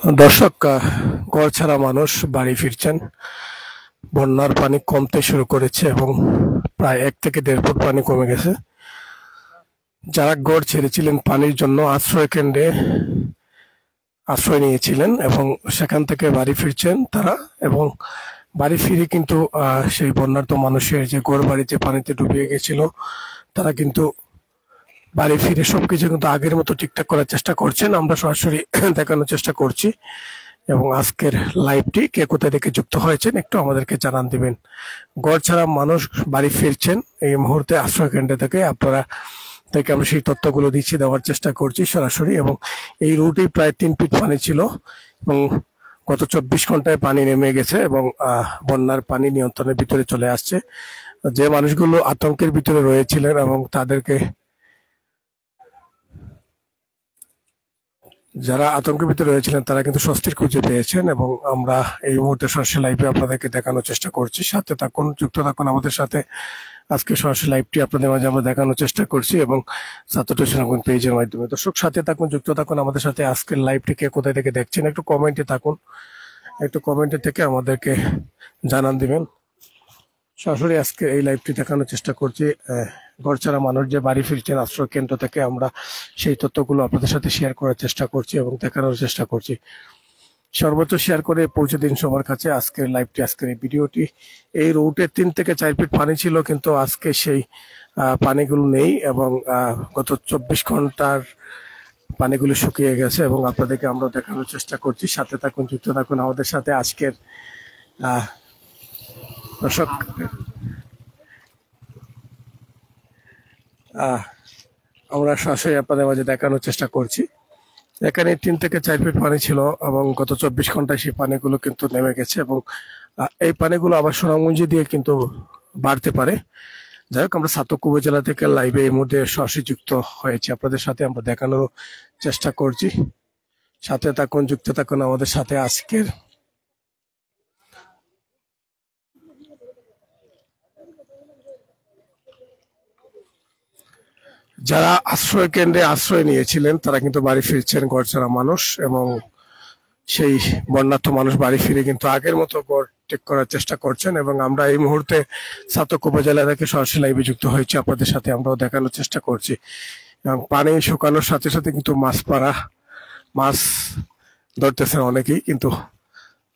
দর্শক, ঘর ছাড়া মানুষ বাড়ি ফিরছেন। বন্যার পানি কমতে শুরু করেছে এবং প্রায় 1 থেকে 1.5 ফুট পানি কমে গেছে। যারা ঘর ছেড়েছিলেন পানির জন্য আশ্রয় কেন্দ্রে আশ্রয় নিয়েছিলেন এবং সেখান থেকে বাড়ি ফিরছেন তারা, এবং বাড়ি ফিরে কিন্তু সেই বন্যার্ত মানুষের যে ঘর বাড়িতে পানিতে ডুবিয়ে গেছিল তারা কিন্তু বাড়ি ফিরে সবকিছু কিন্তু আগের মতো ঠিকঠাক করার চেষ্টা করছেন। আমরা সরাসরি দেখানোর চেষ্টা করছি এবং আজকের লাইভটি কে কোথায় থেকে যুক্ত হয়েছেন একটু আমাদেরকে জানান দিবেন। ঘর ছাড়া মানুষ বাড়ি ফিরছেন এই মুহূর্তে আশ্রয় কেন্দ্র থেকে, আপনারা থেকে আমরা সেই তথ্যগুলো দিচ্ছি, দেওয়ার চেষ্টা করছি সরাসরি। এবং এই রুটে প্রায় 3 ফিট পানি ছিল এবং গত 24 ঘন্টায় পানি নেমে গেছে এবং বন্যার পানি নিয়ন্ত্রণের ভিতরে চলে আসছে। যে মানুষগুলো আতঙ্কের ভিতরে রয়েছিলেন এবং যারা আতঙ্কের ভিতরে রয়েছিলেন তারা কিন্তু স্বস্তির খুঁজে পেয়েছেন এবং আমরা এই মুহূর্তে সরাসরি লাইভে আপনাদেরকে দেখানোর চেষ্টা করছি। সাথে থাকুন, যুক্ত থাকুন আমাদের সাথে। আজকে সরাসরি লাইভটি আপনাদের মাঝে আমরা দেখানোর চেষ্টা করছি এবং ছাত্রটিউশন পেজের মাধ্যমে। দর্শক, সাথে থাকুন, যুক্ত থাকুন আমাদের সাথে। আজকের লাইভটি কে কোথায় থেকে দেখছেন একটু কমেন্টে থাকুন, একটু কমেন্টে থেকে আমাদেরকে জানান দিবেন। সরাসরি আজকে এই লাইভটি দেখানোর চেষ্টা করছি। ঘর ছাড়া মানুষ যে বাড়ি ফিরছেন আশ্রয় কেন্দ্র থেকে, আমরা সেই তথ্যগুলো আপনাদের সাথে শেয়ার করার চেষ্টা করছি এবং দেখানোর চেষ্টা করছি। সর্বোচ্চ শেয়ার করে পৌঁছে দিন সবার কাছে আজকের লাইভটি, আজকের এই ভিডিওটি। এই রুটে 3 থেকে 4 ফিট পানি ছিল, কিন্তু আজকে সেই পানিগুলো নেই এবং গত 24 ঘন্টার পানিগুলো শুকিয়ে গেছে এবং আপনাদেরকে আমরা দেখানোর চেষ্টা করছি। সাথে থাকুন, যুক্ত থাকুন আমাদের সাথে। আজকের দর্শক, আমরা সরাসরি আপনাদের মাঝে দেখানোর চেষ্টা করছি। এখানে 3 থেকে 4 ফিট পানি ছিল এবং গত 24 ঘন্টায় সেই পানিগুলো কিন্তু নেমে গেছে এবং এই পানিগুলো আবার সোনামুঞ্জি দিয়ে কিন্তু বাড়তে পারে। যাই হোক, আমরা ছাতক উপজেলা থেকে লাইভে এই মুহূর্তে সরাসরি যুক্ত হয়েছি, আপনাদের সাথে আমরা দেখানোর চেষ্টা করছি। সাথে থাকুন, যুক্ত থাকুন আমাদের সাথে। আজকের যারা আশ্রয় কেন্দ্রে আশ্রয় নিয়েছিলেন তারা কিন্তু বাড়ি ফিরছেন, ঘর ছাড়া মানুষ, এবং সেই বন্যার্থ মানুষ বাড়ি ফিরে কিন্তু আগের মতো ঘর ঠিক করার চেষ্টা করছেন। এবং আমরা এই মুহূর্তে ছাতক উপজেলা থেকে সরাসরি লাইভে যুক্ত হয়েছি, আপনাদের সাথে আমরাও দেখানোর চেষ্টা করছি। এবং পানি শুকানোর সাথে সাথে কিন্তু মাছ ধরতেছেন অনেকেই, কিন্তু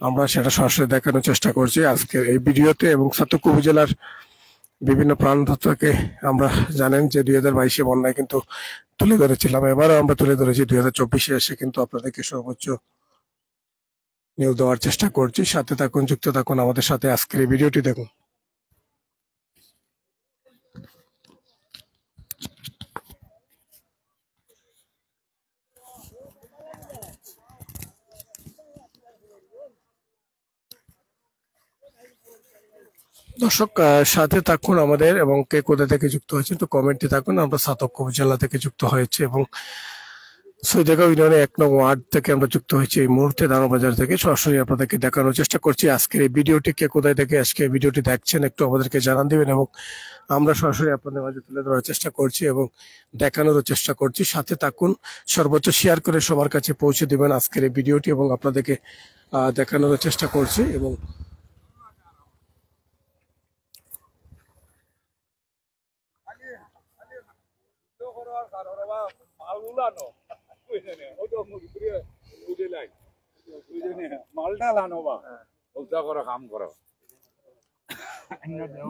আমরা সেটা সরাসরি দেখানোর চেষ্টা করছি আজকের এই ভিডিওতে। এবং ছাতক উপজেলার বিভিন্ন প্রান্ত থেকে আমরা জানেন যে 2022-এ বন্যায় কিন্তু তুলে ধরেছিলাম, এবারও আমরা তুলে ধরেছি 2024-এ এসে কিন্তু আপনাদেরকে সর্বোচ্চ নিউজ দেওয়ার চেষ্টা করছি। সাথে থাকুন, যুক্ত থাকুন আমাদের সাথে। আজকের এই ভিডিওটি দেখুন। দর্শক, সাথে থাকুন আমাদের এবং কে কোথা থেকে যুক্ত হয়েছে তো কমেন্টে থাকুন। আমরা ছাতক উপজেলা থেকে যুক্ত হয়েছে এবং সৈয়দগাঁও ইউনিয়নে 1 নং ওয়ার্ড থেকে আমরা যুক্ত হয়েছি এই মুহূর্তে দানোবাজার থেকে। সরাসরি আপনাদেরকে দেখানোর চেষ্টা করছি আজকের এই ভিডিওটি কে কোথায় থেকে আজকে এই ভিডিওটি দেখছেন একটু আমাদেরকে জানান দিবেন এবং আমরা সরাসরি আপনাদের মাঝে তুলে ধরার চেষ্টা করছি এবং দেখানোর চেষ্টা করছি। সাথে থাকুন, সর্বোচ্চ শেয়ার করে সবার কাছে পৌঁছে দিবেন আজকের এই ভিডিওটি এবং আপনাদেরকে দেখানোর চেষ্টা করছি। এবং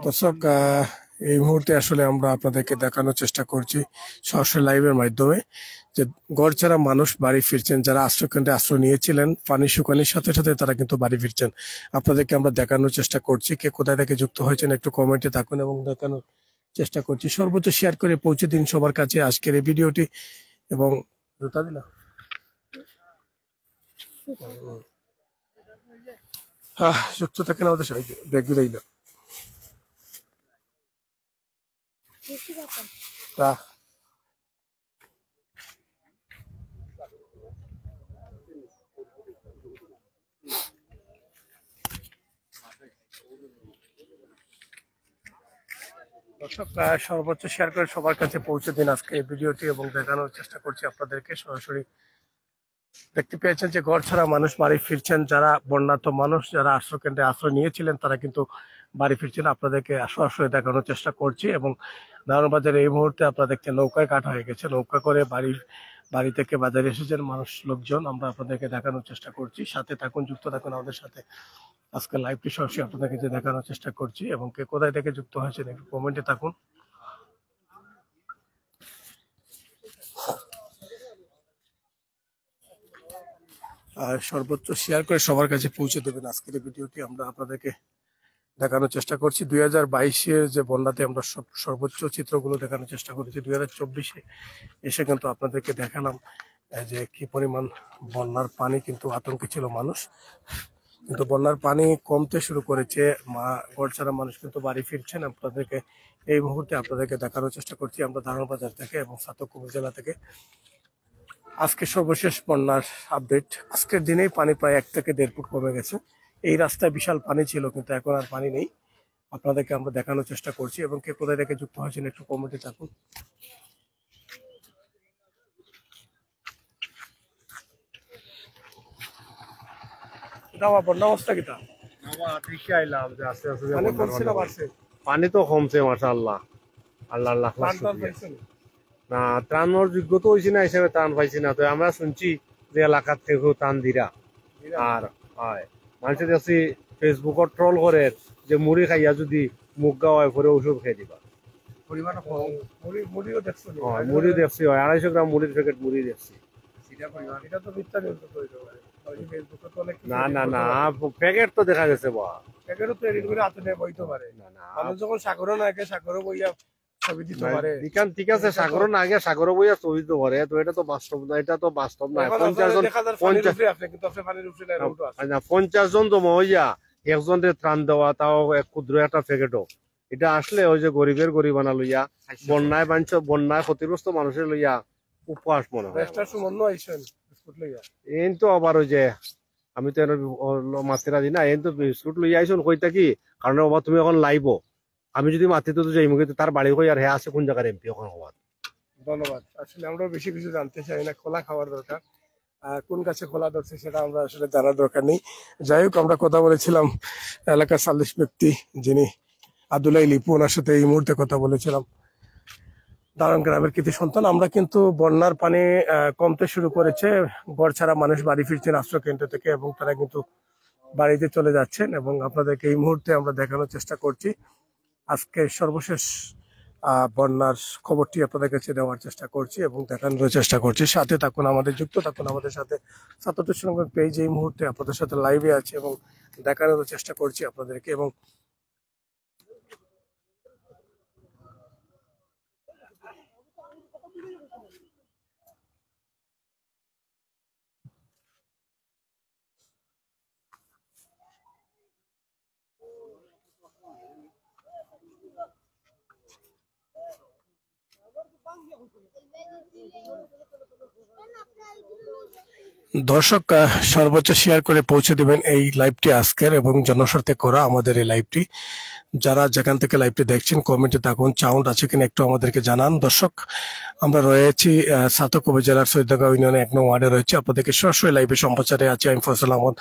দর্শক, এই মুহূর্তে আসলে আমরা আপনাদেরকে দেখানোর চেষ্টা করছি সরাসরি লাইভের মাধ্যমে যে ঘর ছাড়া মানুষ বাড়ি ফিরছেন। যারা আশ্রয় কেন্দ্রে আশ্রয় নিয়েছিলেন পানি শুকানোর সাথে সাথে তারা কিন্তু বাড়ি ফিরছেন। আপনাদেরকে আমরা দেখানোর চেষ্টা করছি, কে কোথায় থেকে যুক্ত হয়েছেন একটু কমেন্টে থাকুন এবং দেখানোর চেষ্টা করছি। সর্বোচ্চ শেয়ার করে পৌঁছে দিন সবার কাছে আজকের এই ভিডিওটি এবং জুতা দিলা যুক্ত থাকেন আমাদের সাথে। ব্যাগ দিলাই না দর্শক, সর্বোচ্চ শেয়ার করে সবার কাছে পৌঁছে দিন আজকে এই ভিডিওটি এবং দেখানোর চেষ্টা করছি আপনাদেরকে সরাসরি দেখতে পেয়েছেন যে ঘর ছাড়া মানুষ বাড়ি ফিরছেন, যারা বন্যার্ত মানুষ যারা আশ্রয়কেন্দ্রে আশ্রয় নিয়েছিলেন তারা কিন্তু বাড়ি ফিরছেন। আপনাদেরকে সরাসরি দেখানোর চেষ্টা করছি এবং নারায়ণবাজারে এই মুহূর্তে আপনারা দেখছেন নৌকায় কাটা হয়ে গেছে, নৌকা করে বাড়ি থেকে বাজারে এসেছেন মানুষ লোকজন। আমরা আপনাদেরকে দেখানোর চেষ্টা করছি, সাথে থাকুন, যুক্ত থাকুন আমাদের সাথে। আজকে লাইভটি সরাসরি আপনাদেরকে যে দেখানোর চেষ্টা করছি এবং কে কোথায় থেকে যুক্ত হয়েছেন একটু কমেন্টে থাকুন। আর সর্বোচ্চ শেয়ার করে সবার কাছে পৌঁছে দেবেন আজকের এই ভিডিওটি। আমরা আপনাদেরকে দেখানোর চেষ্টা করছি 2022-এর যে বন্যাতে আমরা সর্বোচ্চ চিত্রগুলো দেখানোর চেষ্টা করেছি। 2024-এ এসে কিন্তু আপনাদেরকে দেখালাম যে কি পরিমাণ বন্যার পানি, কিন্তু আতঙ্কে ছিল মানুষ। কিন্তু বন্যার পানি কমতে শুরু করেছে, ঘর ছাড়া মানুষ কিন্তু বাড়ি ফিরছেন। আপনাদেরকে এই মুহূর্তে আপনাদেরকে দেখানোর চেষ্টা করছি আমরা নারায়ণবাজার থেকে এবং সাতক উপজেলা থেকে। আজকে সর্বশেষ বন্যার আপডেট। আজকের দিনেই পানি প্রায় 1 থেকে 1.5 ফুট কমে গেছে। এই রাস্তায় বিশাল পানি ছিল, কিন্তু এখন আর পানি নেই। আপনাদেরকে আমরা দেখানোর চেষ্টা করছি এবং কে কোথায় থেকে যুক্ত হয়েছেন একটু কমেন্টে থাকুন। বন্যা অবস্থা কিটা? পানি তো কমছে মাশাআল্লাহ, আল্লাহ আল্লাহ। না ত্রাণের যোগ্য তো হয়েছি না হিসেবে ত্রাণ পাইছি না। তো আমরা শুনছি যে এলাকার থেকেও ত্রাণ দিরা। আর হয় মানুষের কাছে ফেসবুকত ট্রল করে যে মুড়ি খাইয়া যদি মুখ গাওয়ায় পরে ওষুধ খেয়ে দিবা। মুড়ি দেখছি, 250 গ্রাম মুড়ির প্যাকেট মুড়ি দেখছি। না না না, প্যাকেট তো দেখা গেছে বা যখন সাগরও না আগে সাগরও বইয়া ছবি দিতে পারে। ঠিক আছে, সাগরও না আগে সাগরও বইয়া ছবি দিতে পারে। তো এটা তো বাস্তব না, এটা তো বাস্তব না। 50 জন জমা হইয়া একজনের ত্রাণ দেওয়া, তাও ক্ষুদ্র একটা প্যাকেটও, এটা আসলে ওই যে গরিবের গরিবানা লইয়া বন্যায় ক্ষতিগ্রস্ত মানুষের লইয়া উপহাস মনে হয়। এই তো আবার ওই যে আমি তো মাতিরা দিই না, এই তো বিস্কুট লইয়া আইসুন কইতা কি কারণ বাবা তুমি এখন লাইব, আমি যদি মাতিতে তো যাইব, কিন্তু তার বাড়ি কই আর হ্যাঁ আছে কোন জায়গার এমপি এখন হওয়ার। ধন্যবাদ। আসলে আমরা বেশি কিছু জানতে চাই না, খোলা খাওয়ার দরকার। কোন গাছে খোলা ধরছে সেটা আমরা আসলে জানার দরকার নেই। যাই হোক, আমরা কথা বলেছিলাম এলাকার 40 ব্যক্তি যিনি আব্দুল্লাহ লিপু, ওনার সাথে এই মুহূর্তে কথা বলেছিলাম। দারুণ গ্রামের কৃতি সন্তান। আমরা কিন্তু বন্যার পানি কমতে শুরু করেছে, ঘর ছাড়া মানুষ বাড়ি ফিরছেন আশ্রয় কেন্দ্র থেকে এবং তারা কিন্তু বাড়িতে চলে যাচ্ছেন এবং আপনাদেরকে এই মুহূর্তে আমরা দেখানোর চেষ্টা করছি আজকে সর্বশেষ বন্যার খবরটি আপনাদের কাছে দেওয়ার চেষ্টা করছি এবং দেখানোর চেষ্টা করছি। সাথে থাকুন, আমাদের যুক্ত থাকুন আমাদের সাথে। 77 সংখ্যক পেজ এই মুহূর্তে আপনাদের সাথে লাইভে আছে এবং দেখানোর চেষ্টা করছি আপনাদেরকে। এবং দর্শক সর্বোচ্চ শেয়ার করে পৌঁছে দেবেন এই লাইভটি আজকের এবং জনস্বার্থে করা আমাদের এই লাইভটি। যারা যেখান থেকে লাইভটি দেখছেন কমেন্টে থাকুন, সাউন্ড আছে কিনা একটু আমাদেরকে জানান। দর্শক, আমরা রয়েছি সাতক উপজেলার সৈয়দগাঁও ইউনিয়নে 1 নং ওয়ার্ডে রয়েছে। আপনাদেরকে সরাসরি লাইভে সম্প্রচারে আছে আমি ফয়সাল আহমদ।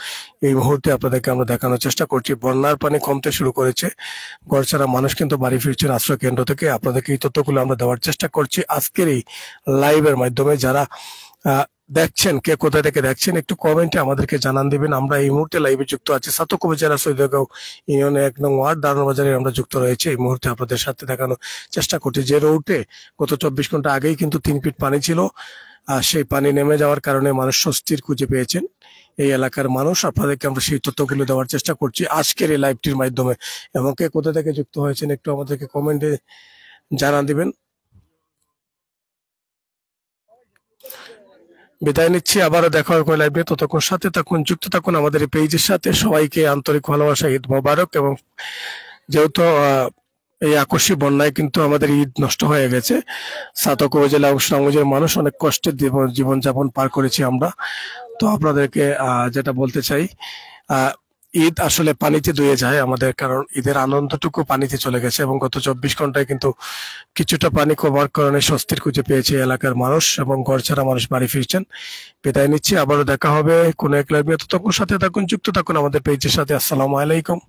এই মুহূর্তে আপনাদেরকে আমরা দেখানোর চেষ্টা করছি বন্যার পানি কমতে শুরু করেছে, ঘর ছাড়া মানুষ কিন্তু বাড়ি ফিরছেন আশ্রয় কেন্দ্র থেকে। আপনাদেরকে এই তথ্যগুলো আমরা দেওয়ার চেষ্টা করছি আজকের এই লাইভের মাধ্যমে। যারা দেখছেন, কে কোথা থেকে দেখছেন একটু কমেন্টে আমাদেরকে জানান দিবেন। আমরা এই মুহূর্তে লাইভে যুক্ত আছি সাতক উপজেলা সৈয়দগাঁও ইউনিয়নে 1 নং ওয়ার্ড নারায়ণবাজারে আমরা যুক্ত রয়েছে। এই মুহূর্তে আপনাদের সাথে দেখানোর চেষ্টা করছি যে রোডে গত 24 ঘন্টা আগেই কিন্তু 3 ফিট পানি ছিল। সেই পানি নেমে যাওয়ার কারণে মানুষ স্বস্তির খুঁজে পেয়েছেন এই এলাকার মানুষ। আপনাদেরকে আমরা সেই তথ্যগুলো দেওয়ার চেষ্টা করছি আজকের এই লাইভটির মাধ্যমে এবং কে কোথা থেকে যুক্ত হয়েছেন একটু আমাদেরকে কমেন্টে জানান দিবেন। বিদায় নিচ্ছি, আবারও দেখা হবে লাইভে। ততক্ষণ সাথে থাকুন, যুক্ত থাকুন আমাদের এই পেজের সাথে। সবাইকে আন্তরিক ভালোবাসা, ঈদ মোবারক। এবং যেহেতু এই আকস্মিক বন্যায় কিন্তু আমাদের ঈদ নষ্ট হয়ে গেছে, সাতক উপজেলা অংশের মানুষ অনেক কষ্টের জীবনযাপন পার করেছি আমরা। তো আপনাদেরকে যেটা বলতে চাই, ঈদ আসলে পানিতে ধুয়ে যায় আমাদের, কারণ ঈদের আনন্দটুকু পানিতে চলে গেছে এবং গত 24 ঘন্টায় কিন্তু কিছুটা পানি কভার কারণে স্বস্তির খুঁজে পেয়েছে এই এলাকার মানুষ এবং ঘর ছাড়া মানুষ বাড়ি ফিরছেন। বিদায় নিচ্ছি, আবারও দেখা হবে কোনো এক লাইভে। ততক্ষণ সাথে থাকুন, যুক্ত থাকুন আমাদের পেজের সাথে। আসসালামু আলাইকুম।